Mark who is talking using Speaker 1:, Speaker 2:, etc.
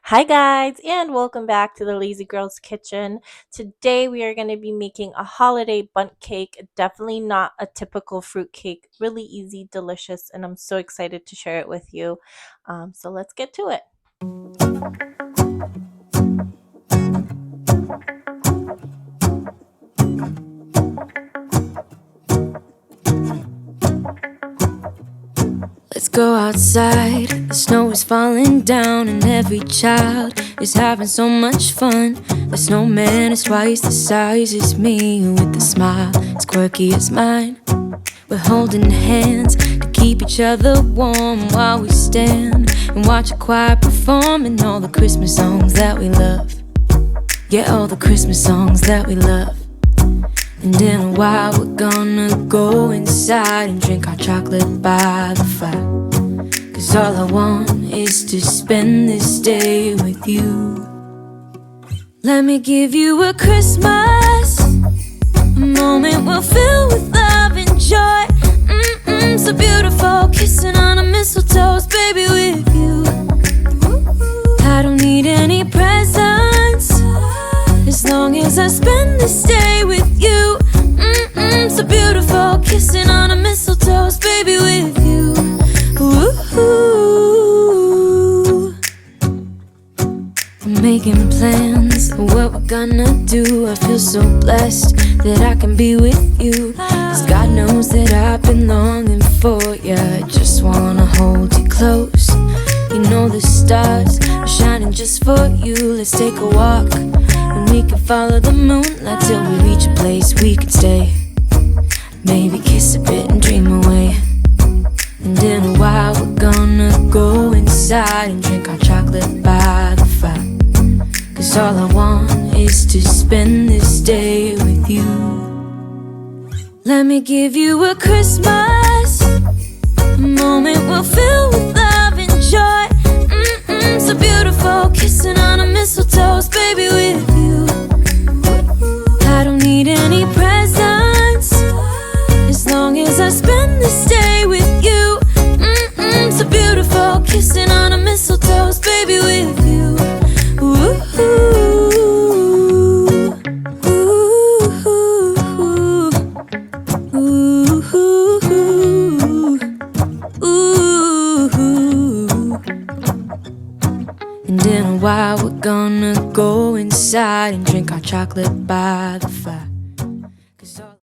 Speaker 1: Hi guys, and welcome back to the Lazy Girls Kitchen. Today we are going to be making a holiday bundt cake. Definitely not a typical fruit cake. Really easy, delicious, and I'm so excited to share it with you. So let's get to it.
Speaker 2: Let's go outside, the snow is falling down and every child is having so much fun. The snowman is twice the size as me, with a smile as quirky as mine. We're holding hands to keep each other warm while we stand and watch a choir performing all the Christmas songs that we love. Yeah, all the Christmas songs that we love. And in a while we're gonna go inside and drink our chocolate by the fire. 'Cause all I want is to spend this day with you. Let me give you a Christmas, a moment we'll fill with love and joy. So beautiful, kissing on a mistletoe, baby, with you. I don't need any presents, as long as I spend this day with you. So beautiful, kissing on a mistletoe, baby, with you. Ooh. I'm making plans of what we're gonna do. I feel so blessed that I can be with you, 'cause God knows that I've been longing for you. I just wanna hold you close. You know the stars are shining just for you. Let's take a walk and we can follow the moonlight till we reach a place we can stay. Maybe kiss a bit and dream away. And in a while we're gonna go inside and drink our chocolate by the fire. 'Cause all I want is to spend this day with you. Let me give you a Christmas, a moment we'll fill with love and joy. So beautiful, kissing on a mistletoe, baby, with you. I don't need any presents, as long as I spend this day with you. So beautiful, kissing on a mistletoe, baby, with you. Ooh. And in a while we're gonna go inside and drink our chocolate by the fire.